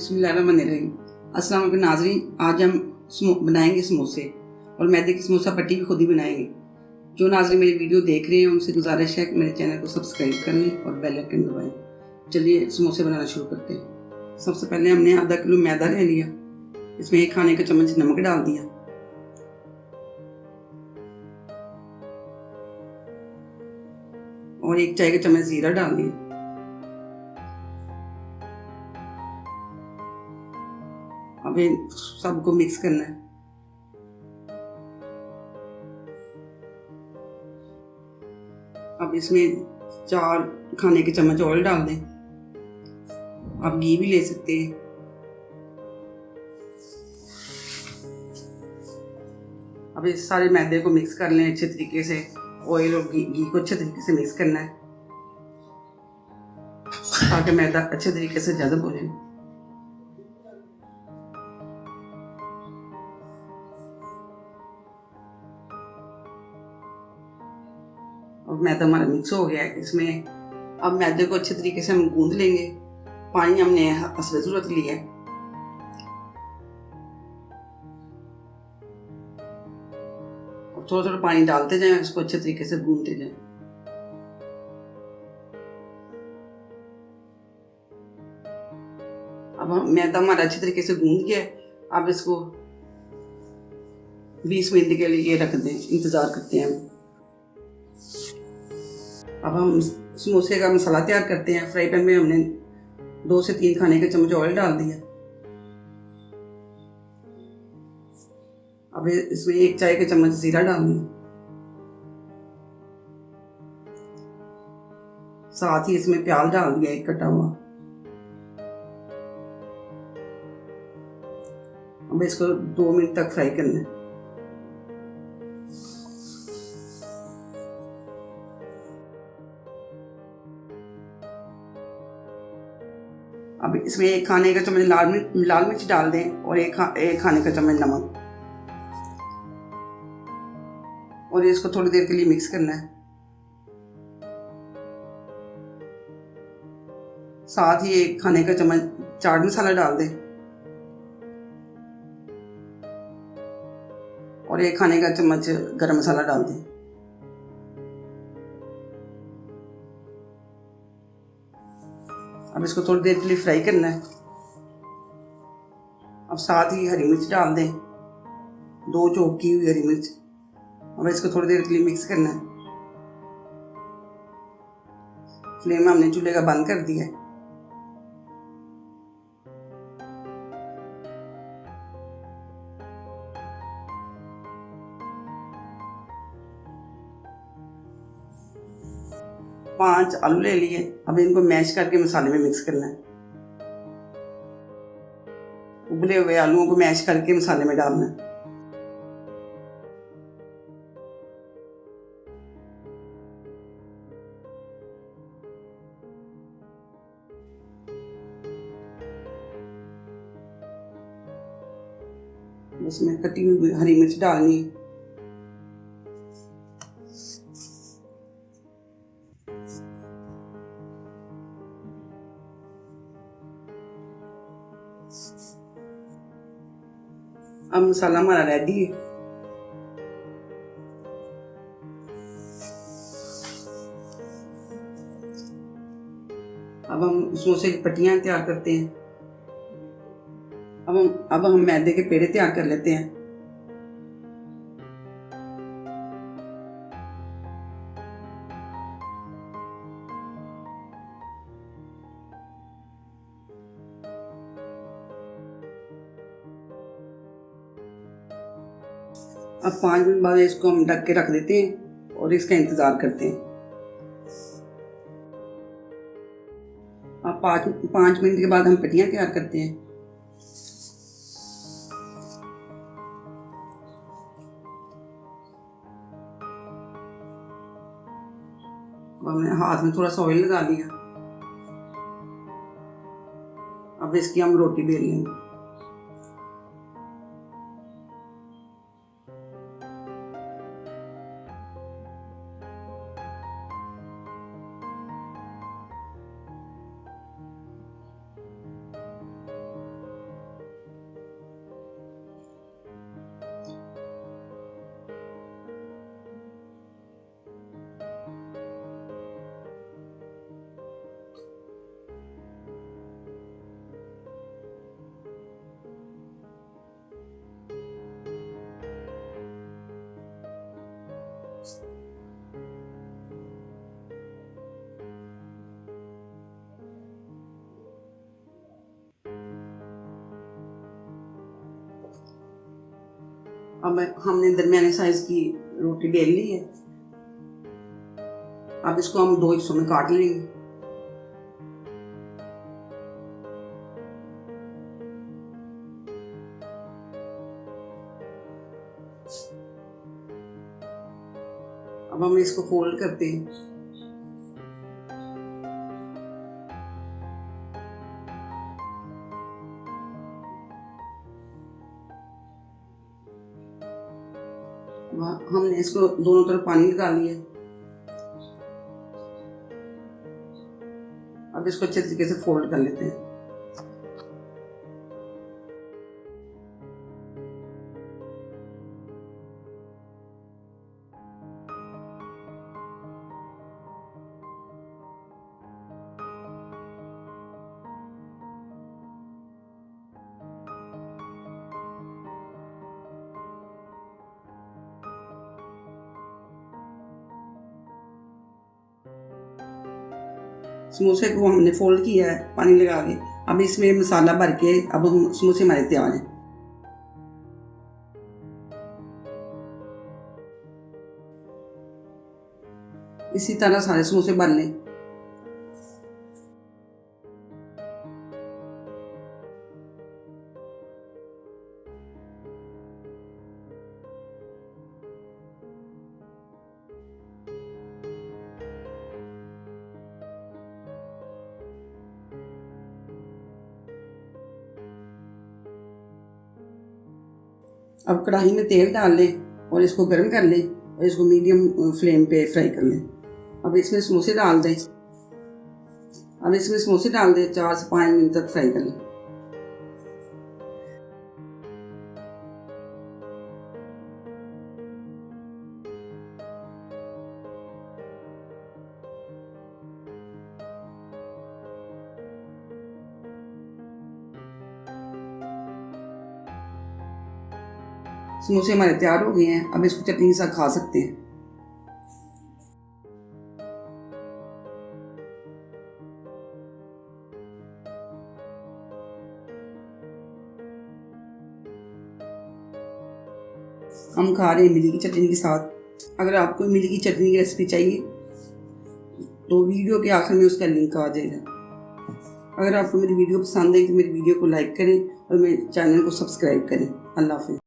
बिस्मिल्लाहिर्रहमानिर्रहीम। अस्सलाम वालेकुम नाज़रीन, आज हम बनाएंगे समोसे और मैदे की समोसा पट्टी भी खुद ही बनाएंगे। जो नाज़रीन मेरी वीडियो देख रहे हैं उनसे गुजारिश है कि मेरे चैनल को सब्सक्राइब कर लें और बेल आइकन दबाएं। चलिए समोसे बनाना शुरू करते हैं। सबसे पहले हमने आधा किलो मैदा ले लिया, इसमें 1 खाने का चम्मच नमक डाल दिया, और 1 चाय का चम्मच जीरा डाल दिया। अब इन सबको मिक्स करना है। अब इसमें 4 खाने के चम्मच ऑयल डाल दें। आप घी भी ले सकते हैं। अब इस सारे मैदे को मिक्स कर लें अच्छे तरीके से। ऑयल और घी को अच्छे तरीके से मिक्स करना है ताकि मैदा अच्छे तरीके से जज़ब हो जाए। अब मैदा हमारा मिक्स हो गया है। इसमें अब मैदे को अच्छे तरीके से हम गूंद लेंगे। पानी हमने हस्बे ज़रूरत लिया है। और थोड़ा थोड़ा पानी डालते जाएं, इसको अच्छे तरीके से गूंदते जाएं। अब मैदा हमारा अच्छे तरीके से गूंद गया है। अब इसको 20 मिनट के लिए रख दें, इंतज़ार करते हैं। अब हम समोसे का मसाला तैयार करते हैं। फ्राई पैन में हमने 2 से 3 खाने के चम्मच ऑयल डाल दिया। अब इसमें 1 चाय का चम्मच जीरा डाल दिया, साथ ही इसमें प्याज डाल दिया 1 कटा हुआ। अब इसको 2 मिनट तक फ्राई करना है। अब इसमें 1 खाने का चम्मच लाल मिर्च डाल दें और 1 खाने का चम्मच नमक, और इसको थोड़ी देर के लिए मिक्स करना है। साथ ही 1 खाने का चम्मच चाट मसाला डाल दें और 1 खाने का चम्मच गरम मसाला डाल दें। अब इसको थोड़ी देर के लिए फ्राई करना है। अब साथ ही हरी मिर्च डाल दें, 2 चॉप की हुई हरी मिर्च। अब इसको थोड़ी देर के लिए मिक्स करना है। फ्लेम हमने चूल्हे का बंद कर दिया है। पांच आलू ले लिए। अब इनको मैश करके मसाले में मिक्स करना है। उबले हुए आलूओं को मैश करके मसाले में डालना है। इसमें कटी हुई हरी मिर्च डालनी, अब मसाला हमारा रेडी है। अब हम समोसे की पट्टियां तैयार करते हैं। अब हम मैदे के पेड़े तैयार कर लेते हैं। अब 5 मिनट बाद इसको हम ढक के रख देते हैं और इसका इंतज़ार करते हैं। अब 5 मिनट के बाद हम पट्टियां तैयार करते हैं। हमने हाथ में थोड़ा सा ऑयल लगा लिया। अब इसकी हम रोटी बेल लेंगे। अब हमने दरमियाने साइज की रोटी बेल ली है। अब इसको हम 2 हिस्सों में काट लेंगे। अब हम इसको फोल्ड करते हैं। हमने इसको दोनों तरफ पानी लगा लिया। अब इसको अच्छे तरीके से फोल्ड कर लेते हैं। समोसे को हमने फोल्ड किया है पानी लगा के। अब इसमें मसाला भर के अब हम समोसे हमारे तैयार हैं। इसी तरह सारे समोसे बन लें। अब कढ़ाई में तेल डाल लें और इसको गर्म कर लें और इसको मीडियम फ्लेम पे फ्राई कर लें। अब इसमें समोसे डाल दें। 4 से 5 मिनट तक फ्राई कर लें। समोसे हमारे तैयार हो गए हैं। अब इसको चटनी के साथ खा सकते हैं। हम खा रहे हैं इमली की चटनी के साथ। अगर आपको इमली की चटनी की रेसिपी चाहिए तो वीडियो के आखिर में उसका लिंक आ जाएगा। अगर आपको मेरी वीडियो पसंद है तो मेरी वीडियो को लाइक करें और मेरे चैनल को सब्सक्राइब करें। अल्लाह हाफिज़।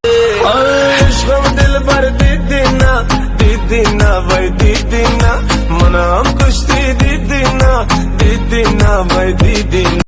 दिल भर दीदीना भाई दीदीना मना हम कुश्ती दीदीना भाई दीदीना।